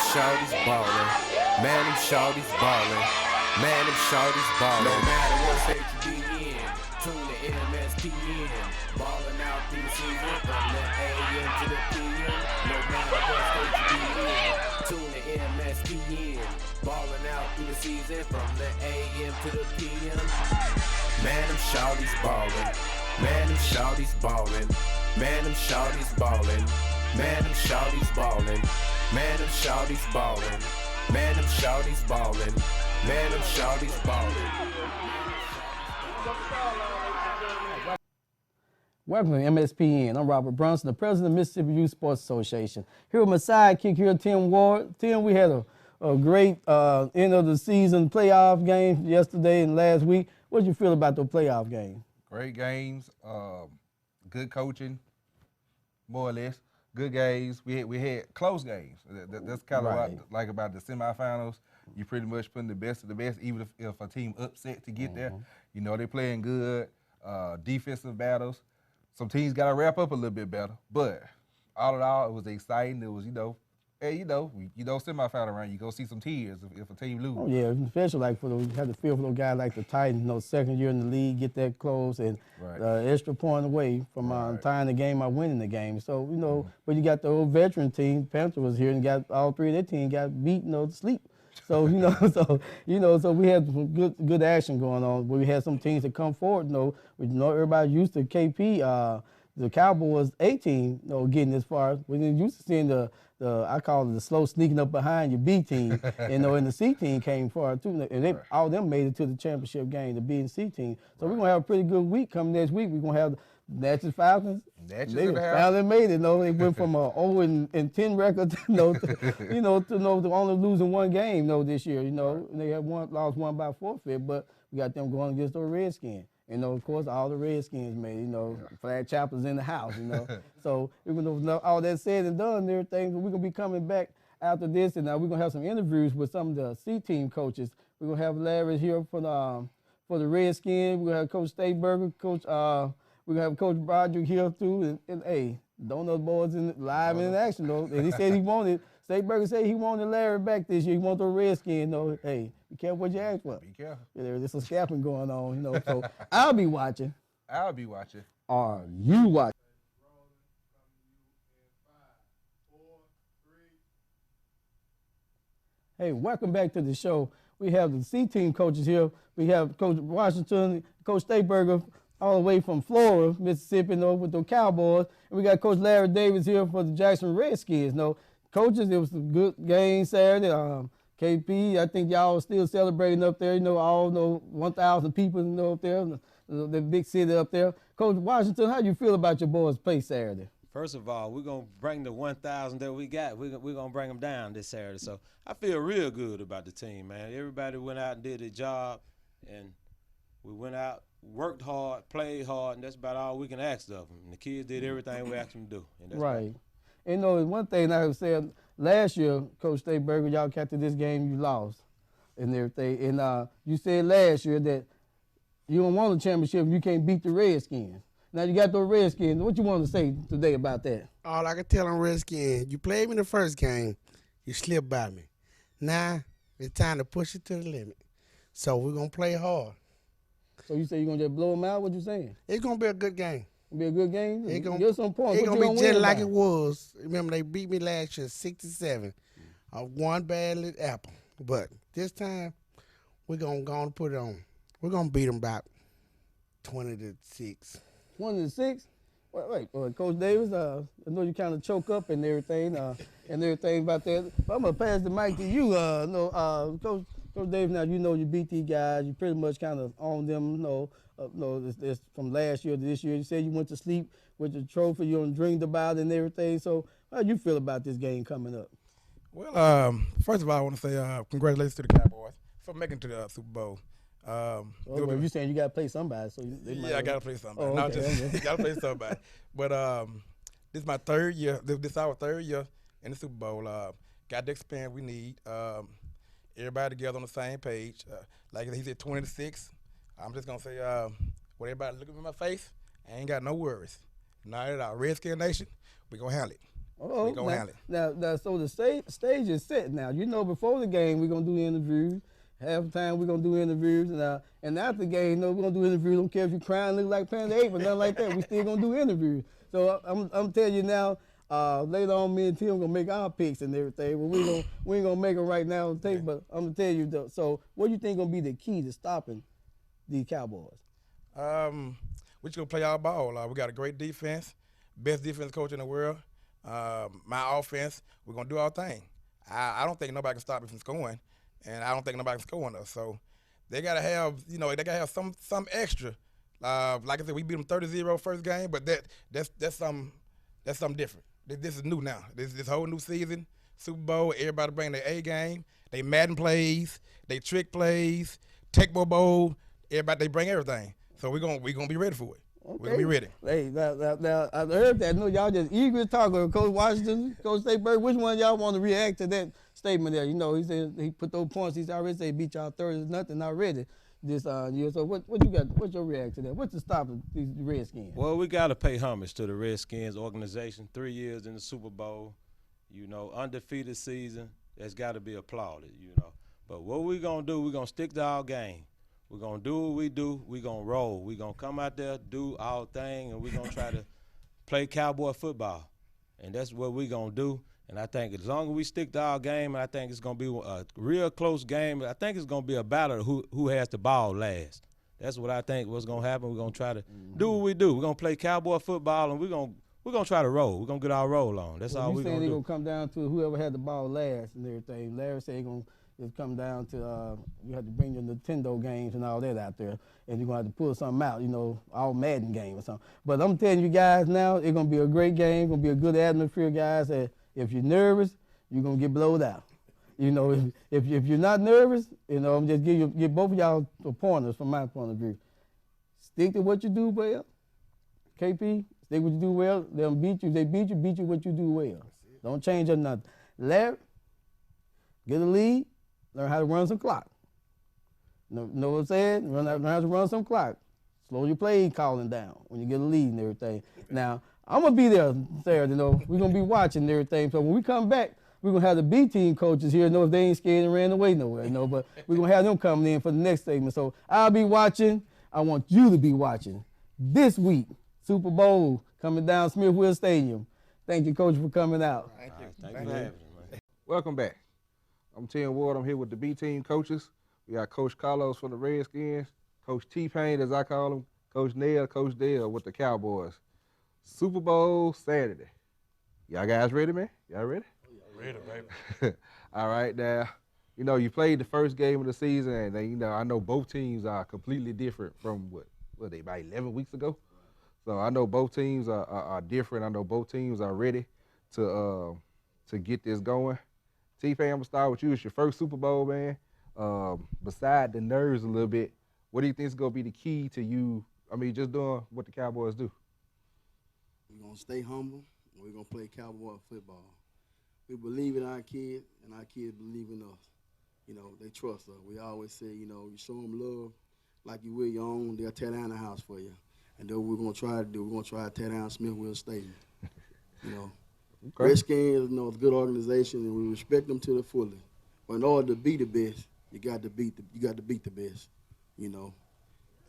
shorties ballin'. Man, them shorties ballin'. Man, them shorties ballin'. No matter what state you be in, tune to MSPN. Ballin' out through the season from the AM to the PM. No matter what state you be in, tune to MSPN. Ballin' out through the season from the AM to the PM. Man, them shorties ballin'. Man, them shorties ballin'. Man, them shorties ballin'. Man, them shorties ballin'. Man, them shorties ballin'. Man, them shorties ballin'. Man, them shorties ballin'. Welcome to MSPN. I'm Robert Brunson, the president of Mississippi Youth Sports Association. Here with my sidekick here, Tim Ward. Tim, we had a great end of the season playoff game yesterday and last week. What did you feel about those playoff games? Great games, good coaching, more or less. Good games. We had close games. That's kind of what I like about the semifinals. You pretty much putting the best of the best, even if a team upset to get there. You know, they're playing good defensive battles. Some teams got to wrap up a little bit better. But all in all, it was exciting. It was, semifinal round, you go see some tears if a team loses. Oh, yeah, especially like you have to feel for those guys like the Titans, second year in the league, get that close and extra point away from tying the game or winning the game. So, but you got the old veteran team, Panther was here and got all three of their team got beat, to sleep. So, so we had some good action going on. We had some teams that come forward, everybody used to KP, the Cowboys A team, getting this far. We didn't used to seeing the I call it the slow sneaking up behind your B team, and the C team came far too, and all of them made it to the championship game, the B and C team. So we're gonna have a pretty good week coming next week. We're gonna have the Natchez Falcons. They finally made it. They went from a 0-10 record, to only losing one game, this year. They have lost one by forfeit, but we got them going against the Redskins. Of course, all the Redskins made, Flag Chapel's in the house, So, even though all that said and done and everything, we're going to be coming back after this, and we're going to have some interviews with some of the C-team coaches. We're going to have Larry here for the Redskins. We're going to have Coach Stayberger, we're going to have Coach Broderick here, too, and hey, don't know the boys live in action, though. And he said Stayberger said he wanted Larry back this year. He wanted the Redskins, Hey, be careful what you ask for. Be careful. There's some scalping going on, So I'll be watching. I'll be watching. Are you watching? Hey, welcome back to the show. We have the C-team coaches here. We have Coach Washington, Coach Stayberger, all the way from Florida, Mississippi, with the Cowboys. And we got Coach Larry Davis here for the Jackson Redskins. Coaches, it was a good game Saturday. KP, I think y'all are still celebrating up there, all 1,000 people, up there, the big city up there. Coach Washington, how do you feel about your boys' play Saturday? First of all, we're going to bring the 1,000 that we got. We're going to bring them down this Saturday. So I feel real good about the team, man. Everybody went out and did their job, and we went out, worked hard, played hard, and that's about all we can ask of them. And the kids did everything we asked them to do. And that's right. And one thing I said last year, Coach Stayberger, y'all captured this game, you lost and everything. And you said last year that you don't want a championship if you can't beat the Redskins. Now you got those Redskins. What you want to say today about that? All I can tell them Redskins, you played me the first game, you slipped by me. Now it's time to push it to the limit. So we're going to play hard. So you say you're going to just blow them out? What you saying? It's going to be a good game. It'll be a good game? It's going to be just like it was. Remember, they beat me last year 67. One bad apple. But this time, we're going to go and put it on. We're going to beat them about 20-6. 20-6? Wait, Coach Davis, I know you kind of choke up and everything about that. But I'm going to pass the mic to you. Coach Davis, now you beat these guys. You pretty much kind of own them, this from last year to this year. You said you went to sleep with the trophy you dreamed about and everything. So how do you feel about this game coming up? Well, first of all, I want to say congratulations to the Cowboys for making it to the Super Bowl. Well, you're saying you got to play somebody. So I got to play somebody. Oh, okay. Got to play somebody. But this is my third year. This is our third year in the Super Bowl. Got the experience we need. Everybody together on the same page. Like he said, 20-6. I'm just going to say, when everybody look at me in my face, I ain't got no worries. Not at all. Redskin Nation, we going to handle it. Oh, we gonna handle it. Now, so the stage is set now. You know, before the game, we're going to do interviews. Half the time, we're going to do interviews. And after the game, you know, we're going to do interviews. Don't care if you're crying, look like Panda 8, but nothing like that. We still going to do interviews. So I'm telling you now, later on, me and Tim going to make our picks and everything. But we ain't going to make them right now on tape, but I'm going to tell you, though. So what do you think going to be the key to stopping these Cowboys? We're just going to play our ball. We got a great defense, best defense coach in the world. My offense, we're going to do our thing. I don't think nobody can stop me from scoring, and I don't think nobody can score on us. So they got to have, you know, they got to have some extra. Like I said, we beat them 30-0 first game, but that's something different. This is new now. This whole new season, Super Bowl, everybody bring their A game. They Madden plays, they trick plays, Tecmo Bowl. Everybody, they bring everything. So we're gonna be ready for it. Okay. We're gonna be ready. Hey, now I heard that. No, y'all just eager to talk. Coach Washington, Coach Stateberg, which one of y'all want to react to that statement there? You know, he said he put those points. He's already said beat y'all 30-0 already this year. So what you got? What's your reaction to that? What's the stop of these Redskins? Well, we got to pay homage to the Redskins organization. 3 years in the Super Bowl, you know, undefeated season. That's got to be applauded, you know. But what we gonna do? We gonna stick to our game. We're going to do what we do. We're going to roll. We're going to come out there, do our thing, and we're going to try to play Cowboy football. And that's what we're going to do. And I think as long as we stick to our game, I think it's going to be a real close game. I think it's going to be a battle who has the ball last. That's what I think what's going to happen. We're going to try to do what we do. We're going to play Cowboy football, and we're going to try to roll. We're going to get our roll on. That's all we're going to do. You saying it's going to come down to whoever had the ball last and everything. Larry said he's going to it's come down to you have to bring your Nintendo games and all that out there, and you're gonna have to pull something out, you know, all Madden game or something. But I'm telling you guys now, it's gonna be a great game, gonna be a good atmosphere, guys. That if you're nervous, you're gonna get blowed out. You know, if you're not nervous, you know, I'm just give both of y'all pointers from my point of view. Stick to what you do well, KP. Stick what you do well. They'll beat you. If they beat you what you do well. Don't change or nothing. Larry, get a lead. Learn how to run some clock. Know what I'm saying? Learn how to run some clock. Slow your play calling down when you get a lead and everything. Now, I'm going to be there Saturday, you know. We're going to be watching and everything. So when we come back, we're going to have the B team coaches here, know if they ain't scared and ran away nowhere, you know. But we're going to have them coming in for the next segment. So I'll be watching. I want you to be watching. This week, Super Bowl coming down Smithfield Stadium. Thank you, Coach, for coming out. Thank you. Thank you for having me, man. Welcome back. I'm Tim Ward. I'm here with the B team coaches. We got Coach Carlos from the Redskins, Coach T-Pain, as I call him, Coach Nell, Coach Dale with the Cowboys. Super Bowl Saturday. Y'all guys ready, man? Y'all ready? Ready, baby. All right, now, you know, you played the first game of the season, and you know, I know both teams are completely different from what they about 11 weeks ago. So I know both teams are different. I know both teams are ready to get this going. T-Pain, I'm going to start with you. It's your first Super Bowl, man. Beside the nerves a little bit, what do you think is going to be the key to you, I mean, just doing what the Cowboys do? We're going to stay humble, and we're going to play Cowboy football. We believe in our kids, and our kids believe in us. You know, they trust us. We always say, you know, you show them love like you will your own, they'll tear down the house for you. And that's what we're going to try to do. We're going to try to tear down Smithfield Stadium, you know. Okay. Redskins, you know, it's a good organization, and we respect them to the fullest. But in order to be the best, you got to beat the best, you know.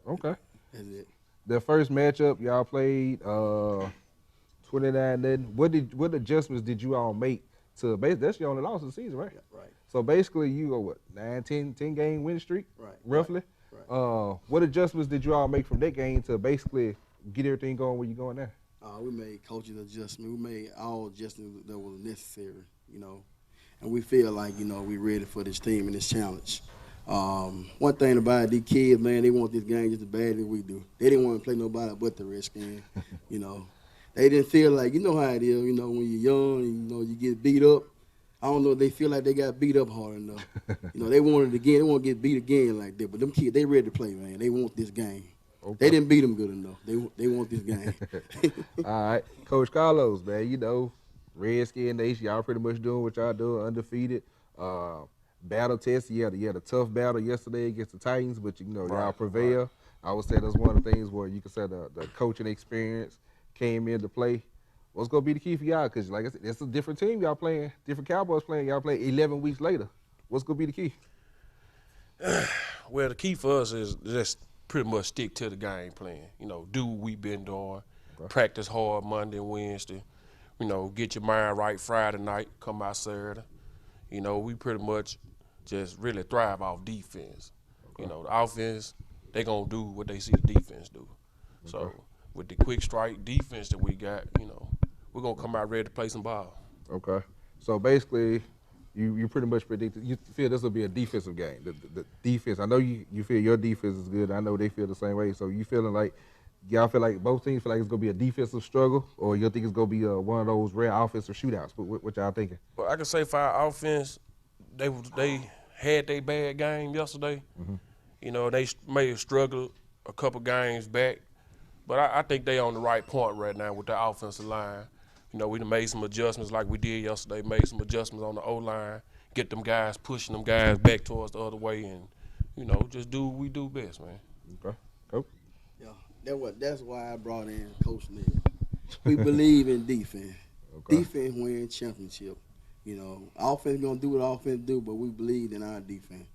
Okay. That's it. The first matchup y'all played 29-0. What adjustments did you all make to that's your only loss of the season, right? Yeah, right. So basically you go 10 game winning streak, right? Roughly. Right. What adjustments did you all make from that game to basically get everything going where you're going now? We made coaching adjustments. We made all adjustments that was necessary, you know. And we feel like, you know, we're ready for this team and this challenge. One thing about it, these kids, man, they want this game just as bad as we do. They didn't want to play nobody but the Redskins, you know. They didn't feel like, you know how it is, you know, when you're young, and, you know, you get beat up. I don't know if they feel like they got beat up hard enough. You know, they want it again. They want to get beat again like that. But them kids, they ready to play, man. They want this game. Okay. They didn't beat them good enough. They want this game. All right. Coach Carlos, man, you know, Redskin Nation, y'all pretty much doing what y'all doing, undefeated. Battle test, you had a tough battle yesterday against the Titans, but, you know, y'all prevail. Right. I would say that's one of the things where you can say the coaching experience came into play. What's gonna be the key for y'all? Because like I said, it's a different team y'all playing, different Cowboys playing. Y'all play 11 weeks later. What's gonna be the key? Well, the key for us is just pretty much stick to the game plan. You know, do what we've been doing. Practice hard Monday and Wednesday. You know, get your mind right Friday night, come out Saturday. You know, we pretty much just really thrive off defense. You know, the offense, they gonna do what they see the defense do. So with the quick strike defense that we got, you know, we're gonna come out ready to play some ball. Okay. So basically, you pretty much predicted, you feel this will be a defensive game. The defense, I know you feel your defense is good. I know they feel the same way. So you feeling like, y'all feel like both teams feel like it's going to be a defensive struggle, or you think it's going to be one of those rare offensive shootouts? What y'all thinking? Well, I can say for our offense, they had their bad game yesterday. You know, they may have struggled a couple games back, but I think they on the right point right now with the offensive line. You know, we done made some adjustments like we did yesterday, made some adjustments on the O-line, get them guys, pushing them guys back towards the other way, and, you know, just do what we do best, man. Okay. Coach? Yeah, that's why I brought in Coach Neal. We believe in defense. Okay. Defense wins championship. You know, offense going to do what offense do, but we believe in our defense.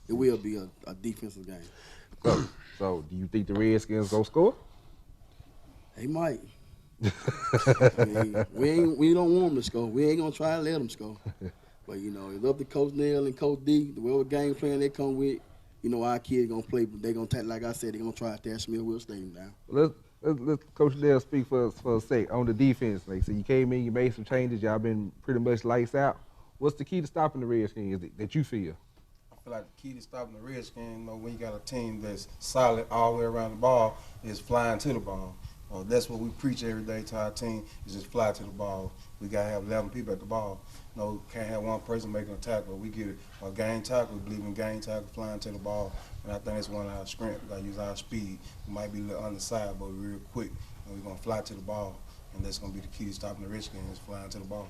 It will be a defensive game. So do you think the Redskins going to score? They might. I mean, we don't want them to score. We ain't gonna try to let them score. But you know, it's up to Coach Neal and Coach D. Whatever game plan they come with, you know, our kids gonna play. But they gonna take, like I said, they gonna try to tear Smithville Stadium down. Let's Coach Neal speak for a sec on the defense. Like, so you came in, you made some changes. Y'all been pretty much lights out. What's the key to stopping the Redskins that you feel? I feel like the key to stopping the Redskins, you know, when you got a team that's solid all the way around the ball, is flying to the ball. That's what we preach every day to our team, is just fly to the ball. We got to have 11 people at the ball. You know, can't have one person making a tackle. We get a game tackle. We believe in game tackle, flying to the ball. And I think that's one of our strengths. We got to use our speed. We might be a little undersized, but we're real quick. And we're going to fly to the ball. And that's going to be the key to stopping the Redskins, flying to the ball.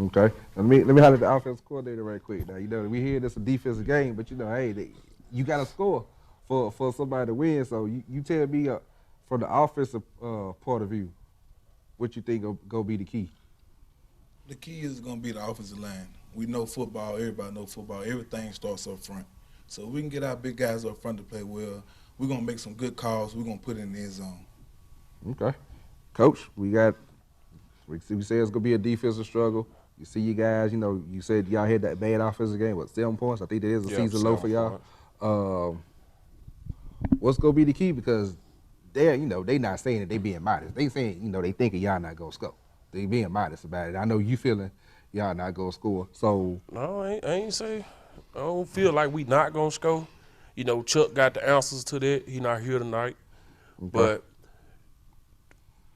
Okay. Let me holler at the offensive coordinator right quick. Now, you know, we hear this a defensive game, but, you know, hey, you got to score for somebody to win. So you tell me from the offensive point of view, what you think go be the key? The key is going to be the offensive line. We know football. Everybody knows football. Everything starts up front. So we can get our big guys up front to play well. We're going to make some good calls. We're going to put it in the end zone. Okay. Coach, we say it's going to be a defensive struggle. You see you guys, you know, you said y'all had that bad offensive game, 7 points? I think that is a season low for y'all. What's going to be the key? Because they not saying that they being modest. They saying, you know, they thinking y'all not going to score. They being modest about it. I know you feeling y'all not going to score. So No, I ain't say. I don't feel like we not going to score. You know, Chuck got the answers to that. He not here tonight. Okay. But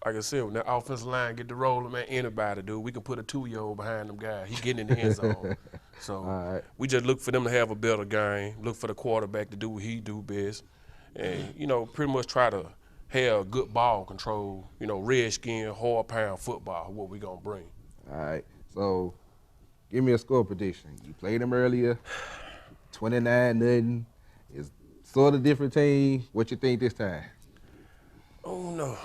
like I said, when that offensive line get the rolling, man, anybody, dude, we can put a 2-year-old behind them guys. He getting in the end zone. So we just look for them to have a better game, look for the quarterback to do what he do best, and, you know, pretty much try to have good ball control, you know, redskin, hard pound football, what we going to bring. All right. So give me a score prediction. You played them earlier, 29-0. It's sort of different team. What you think this time? Oh, no.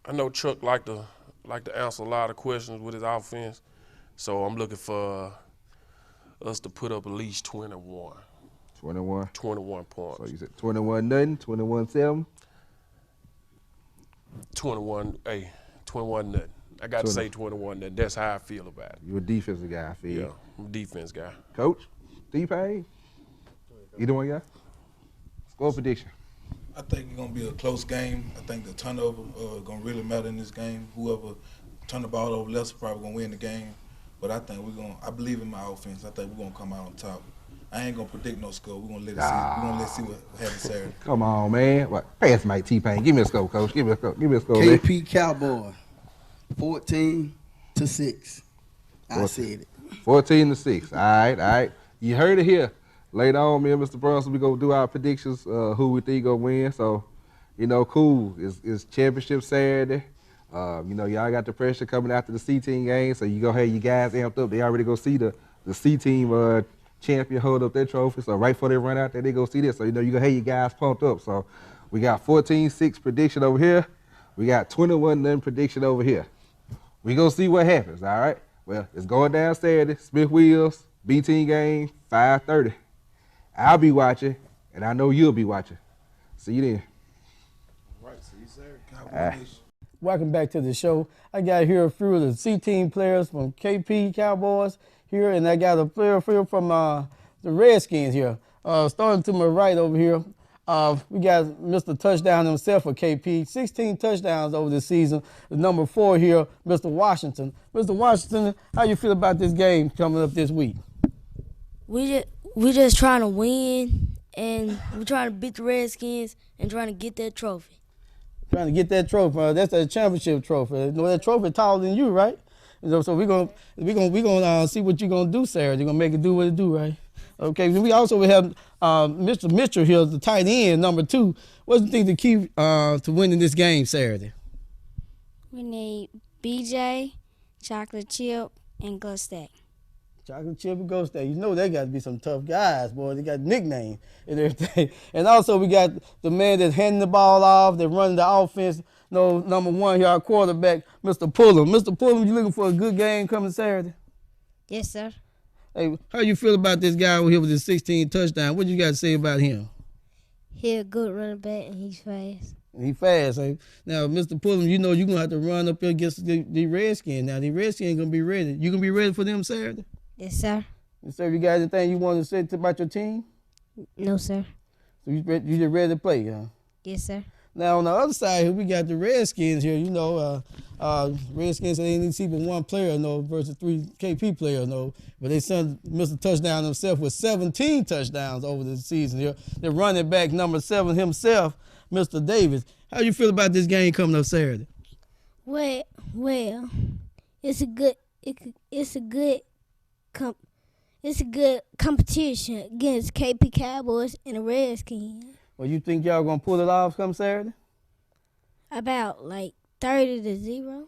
I know Chuck like to answer a lot of questions with his offense, so I'm looking for us to put up at least 21. 21? 21 points. So you said 21-0, 21-7? 21-0. I got to say 21-0. That's how I feel about it. You're a defensive guy, I feel. Yeah, I'm a defense guy. Coach, T-Pain? Either one, guy? Score prediction. I think it's going to be a close game. I think the turnover is going to really matter in this game. Whoever turn the ball over less is probably going to win the game. But I think I believe in my offense. I think we're going to come out on top. I ain't going to predict no score. We're going to let it see. We're going to see what happens Saturday. Come on, man. What? Pass Mike T-Pain. Give me a score, Coach. Give me a score. KP man. Cowboy, 14-6. I said it. 14-6. All right. You heard it here. Later on, me and Mr. Brunson, we going to do our predictions, who we think going to win. So, you know, cool. It's championship Saturday. You know, y'all got the pressure coming after the C-team game, so you going to have you guys amped up. They already go see the C-team champion hold up their trophy. So right before they run out there, they go see this. So, you know, you going to have you guys pumped up. So we got 14-6 prediction over here. We got 21-0 prediction over here. We gonna see what happens, all right? Well, it's going down Saturday, Smith Wheels, B-Team game, 5:30. I'll be watching, and I know you'll be watching. See you then. All right, see you, sir. Welcome back to the show. I got here a few of the C-Team players from KP Cowboys here, and I got a player from the Redskins here. Starting to my right over here, we got Mr. Touchdown himself for KP. 16 touchdowns over the season. The number 4 here, Mr. Washington. Mr. Washington, how you feel about this game coming up this week? We just trying to win, and we're trying to beat the Redskins and trying to get that trophy. Trying to get that trophy. That's a championship trophy. You know, that trophy taller than you, right? So we're gonna see what you're gonna do, Sarah. You're gonna make it do what it do, right? Okay. We also have Mr. Mitchell here, the tight end, number 2. What's the thing to keep to winning this game Saturday? We need BJ, chocolate chip, and Gus Stack. Chocolate chip and Ghost Day. You know they got to be some tough guys, boy. They got nicknames and everything. And also we got the man that's handing the ball off, that running the offense. No, number 1 here, our quarterback, Mr. Pullum. Mr. Pullum, you looking for a good game coming Saturday? Yes, sir. Hey, how you feel about this guy over here with his 16 touchdowns? What you got to say about him? He a good running back, and he's fast. He fast. Hey? Now, Mr. Pullum, you know you're going to have to run up there against the Redskins. Now, the Redskins going to be ready. You going to be ready for them Saturday? Yes, sir. Yes, sir. You got anything you want to say about your team? No, sir. So you just ready to play, huh? Yes, sir. Now, on the other side here, we got the Redskins here. You know, Redskins, they didn't see but 1 player, versus 3 KP players, But they sent Mr. Touchdown himself with 17 touchdowns over the season here. The running back, number 7 himself, Mr. Davis. How you feel about this game coming up Saturday? Well, it's a good competition against KP Cowboys and the Redskins. Well, you think y'all gonna pull it off come Saturday? About like 30-0.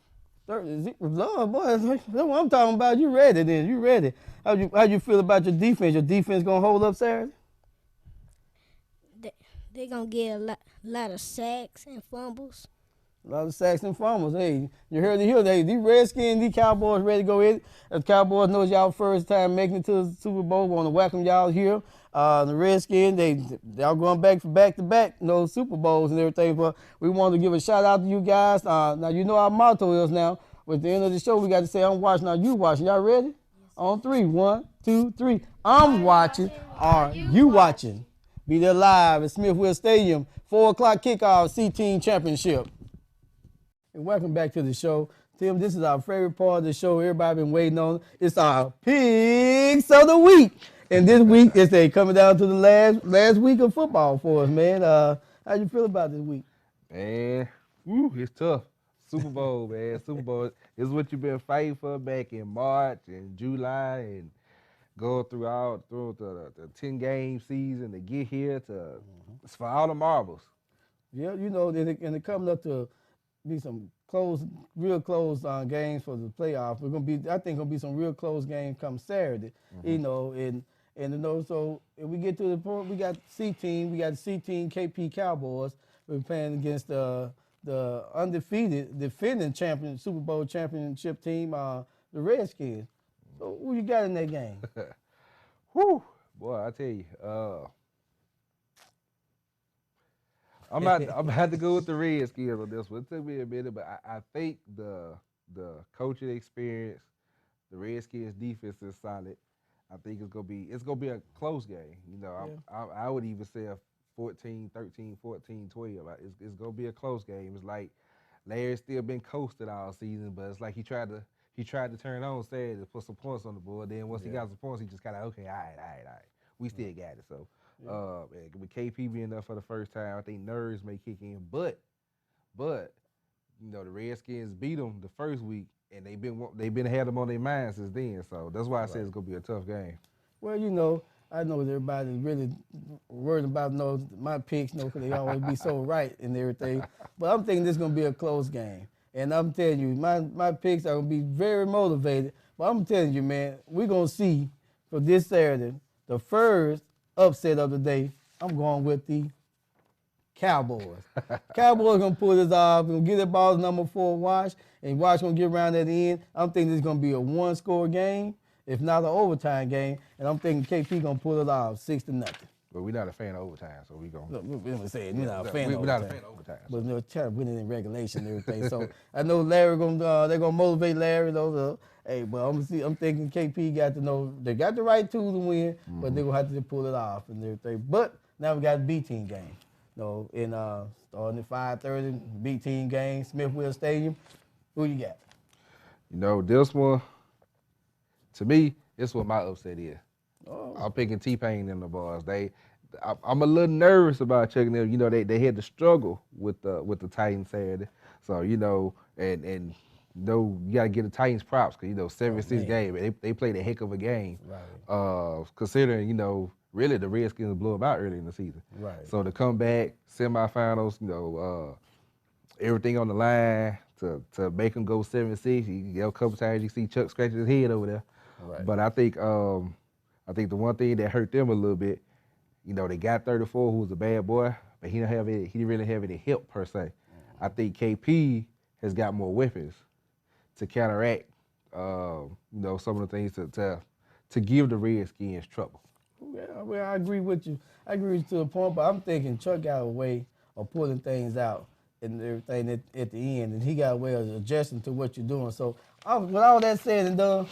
30-0, Lord, boy, that's what I'm talking about. You ready then? You ready? How you feel about your defense? Your defense gonna hold up Saturday? They gonna get a lot of sacks and fumbles. A lot of sacks and fumbles. Hey, you heard it here. These Redskins, these Cowboys ready to go in. The Cowboys knows y'all first time making it to the Super Bowl. We want to welcome y'all here. The Redskins, y'all going back to back, Super Bowls and everything. But we want to give a shout out to you guys. Now you know our motto is now. At the end of the show, we got to say, I'm watching. Now you watching. Y'all ready? Yes. On 3, 1, 2, 3. I'm watching. Are you watching? Be there live at Smithfield Stadium. 4 o'clock kickoff, C-Team Championship. And welcome back to the show. Tim, this is our favorite part of the show. Everybody been waiting on. It's our Picks of the Week. And this week, it's coming down to the last week of football for us, man. How you feel about this week? Man, it's tough. Super Bowl, man. Super Bowl is what you've been fighting for back in March and July and going through the 10-game season to get here it's for all the marbles. Yeah, and they're coming up to be some real close games for the playoffs. I think gonna be some real close games come Saturday. So if we get to the point, we got C-Team, KP Cowboys. We're playing against the undefeated defending Super Bowl championship team, the Redskins. So who you got in that game? Whew, boy, I tell you, I'm about to go with the Redskins on this one. It took me a minute, but I think the coaching experience, the Redskins defense is solid. I think it's gonna be a close game. I would even say a 14-13, 14-12. It's gonna be a close game. It's like Larry's still been coasted all season, but it's like he tried to turn on Saturday to put some points on the board. Then once he got some points, he just kind of all right. We still got it. So with KP being there for the first time, I think nerves may kick in. But the Redskins beat them the first week, and they've been had them on their minds since then. So that's why I said it's gonna be a tough game. Well, I know everybody's really worried about my picks, because they always be so right and everything. But I'm thinking this is gonna be a close game. And I'm telling you, my picks are going to be very motivated. But I'm telling you, man, we're going to see for this Saturday, the first upset of the day, I'm going with the Cowboys. Cowboys gonna pull this off. Gonna get the ball to number 4, Wash, and Wash gonna get around at the end. I'm thinking it's gonna be a 1-score game, if not an overtime game, and I'm thinking KP gonna pull it off 6-0. But we're not a fan of overtime, so we gonna. Look, we're saying we're not a fan of We're not a overtime. fan of overtime. But they're trying to win it in regulation and everything. So I know Larry they're gonna motivate Larry. Hey, but I'm thinking KP got to know they got the right tool to win, but they're gonna have to pull it off and everything. But now we got a B-team game. Starting at 5:30, B-team game, Smithfield Stadium. Who you got? This one, to me, this what my upset is. Oh. I'm picking T-Pain and the boys. I'm a little nervous about checking them. They had to struggle with the Titans Saturday. So, and you gotta give the Titans props because 7-6 game. They played a heck of a game. Right. Considering, really the Redskins blew them out early in the season. Right. So to come back, semifinals, everything on the line to make them go 7-6. A couple times you see Chuck scratching his head over there. Right. But I think the one thing that hurt them a little bit, they got 34, who was a bad boy, but he didn't really have any help per se. I think KP has got more weapons to counteract, some of the things to give the Redskins trouble. Yeah, well, I agree with you. I agree with you to a point, but I'm thinking Chuck got a way of pulling things out and everything at the end, and he got a way of adjusting to what you're doing. So with all that said and done,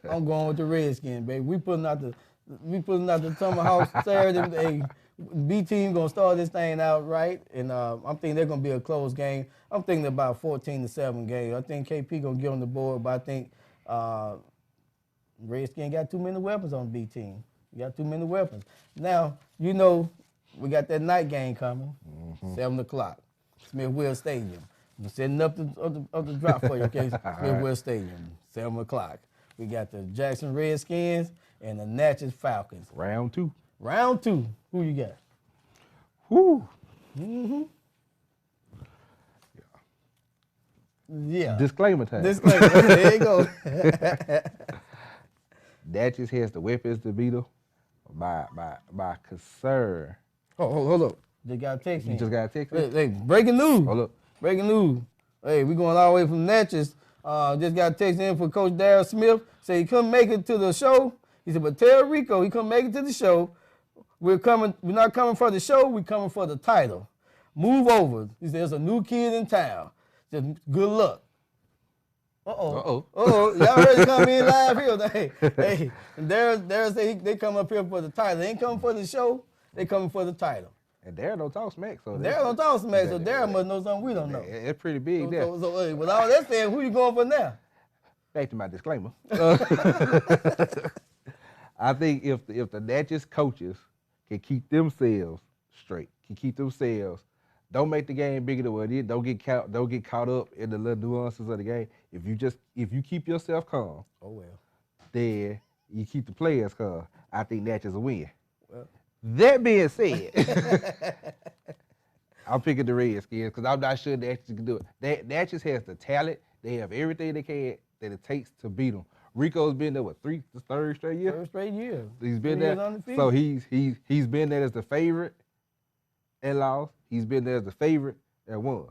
I'm going with the Redskins, baby. We putting out the Tomahawk Saturday. B team gonna start this thing out right, and I'm thinking they're gonna be a close game. I'm thinking about 14-7 game. I think KP gonna get on the board, but I think Redskins got too many weapons on B team. You got too many weapons. Now we got that night game coming, 7 o'clock, Smithfield Stadium. I'm setting up the drop for you, okay? Smithfield Stadium, 7 o'clock. We got the Jackson Redskins and the Natchez Falcons. Round 2. Round 2. Who you got? Whoo. Yeah. Disclaimer time. Disclaimer. There you go. Natchez has the weapons to beat them. My concern. Hold up. They got a text in. You just got a text? Hey, breaking news. Hold up. Breaking news. Hey, we going all the way from Natchez. Just got a text in for Coach Darryl Smith. Said he couldn't make it to the show. He said, but tell Rico he couldn't make it to the show. We're not coming for the show, we're coming for the title. Move over. He said, there's a new kid in town. Just good luck. Uh-oh. Y'all heard it come in live here. Hey, Darryl said they come up here for the title. They ain't coming for the show, they coming for the title. And Darryl don't talk smack. Darryl don't talk smack, so Darryl must know something we don't know. It's pretty big there. So hey, with all that said, who you going for now? Back to my disclaimer. I think if the Natchez coaches can keep themselves straight, can keep themselves, don't make the game bigger than what it is. Don't get caught up in the little nuances of the game. If you keep yourself calm, then you keep the players calm. I think Natchez will win. Well. That being said, I'm picking the Redskins because I'm not sure Natchez can do it. Natchez has the talent. They have everything that it takes to beat them. Rico's been there, third straight year? Third straight year. He's been there. So he's been there as the favorite and lost. He's been there as the favorite and won.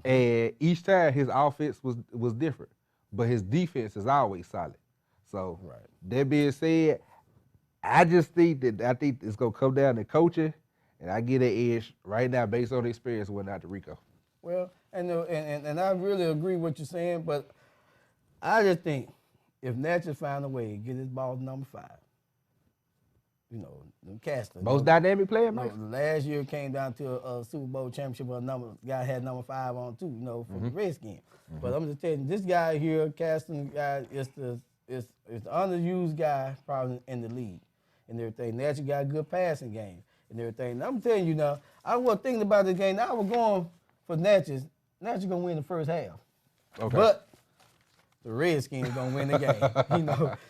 And each time his offense was different, but his defense is always solid. So that being said, I think it's gonna come down to coaching, and I get an edge right now based on the experience went out to Rico. Well, and I really agree with what you're saying, but I just think if Natchez find a way to get his ball to number 5, Castor. Most dynamic player, Mike. Last year came down to a Super Bowl championship where a guy had number 5 on too, for the Redskins. But I'm just telling you, this guy here, Castor guy, is the underused guy probably in the league and everything. Natchez got a good passing game and everything. And I'm telling you now, I was thinking about this game. Now I was going for Natchez. Natchez gonna win the first half. Okay. But the Redskins gonna win the game.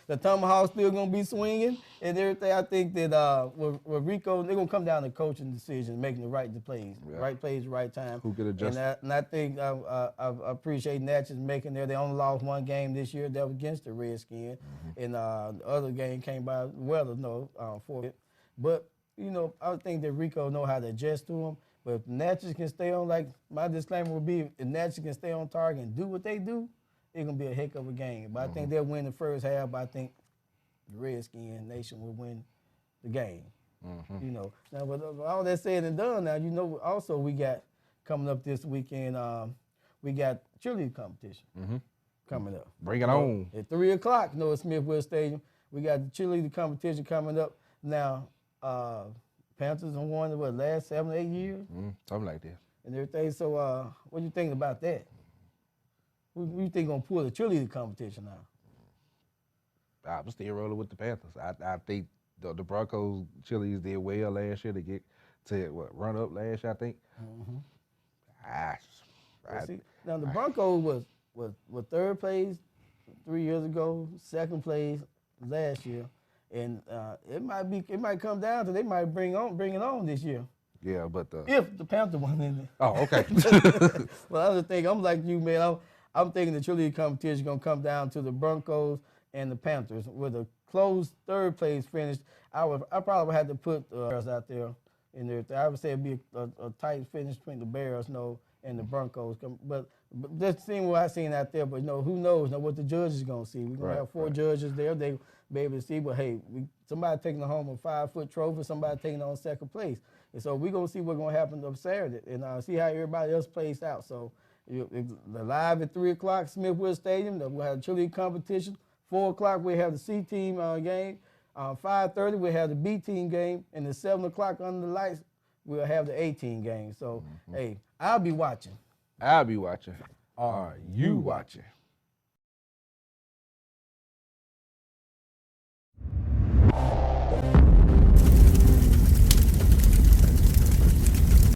The Tomahawk still gonna be swinging and everything. I think that with Rico, they're gonna come down to coaching decisions, making the right plays, right time. Who could adjust? And I think I appreciate Natchez making there. They only lost one game this year. That was against the Redskins, and the other game came by weather, for it. But I think that Rico know how to adjust to them. But if the Natchez can stay on, like my disclaimer would be, if Natchez can stay on target and do what they do, it's going to be a heck of a game. But I think they'll win the first half, but I think the Redskin Nation will win the game. You know, now with all that said and done, now you know also we got coming up this weekend. We got cheerleading competition coming up. Bring it on at 3 o'clock. You know, at Smithfield Stadium, we got the cheerleading competition coming up. Now, Panthers have won the last 7 or 8 years, something like that, and everything. So, what you thinking about that? Who you think gonna pull the cheerleading competition now? I'm still rolling with the Panthers. I think the Broncos cheerleaders did well last year to get to run up last year, I think. Now the Broncos was third place 3 years ago, second place last year, and it might come down to they might bring it on this year. Yeah, but if the Panther won in it. Oh, okay. Well, I was thinking, I'm like you, man. I'm thinking the cheerleading competition is gonna come down to the Broncos and the Panthers with a close third place finish. I probably would have to put the Bears out there in there. I would say it'd be a tight finish between the Bears, and the Broncos. But just seeing what I seen out there. But who knows? What the judges gonna see? We're gonna have 4 judges there. They be able to see. But hey, somebody taking home a 5-foot trophy. Somebody taking on second place. And so we're gonna see what's gonna happen on Saturday and see how everybody else plays out. So they're live at 3 o'clock, Smithfield Stadium. We'll have a cheerleading competition. 4 o'clock we have the C team game. 5:30 we have the B team game, and at 7 o'clock under the lights we'll have the A team game. So hey, I'll be watching. Are you watching?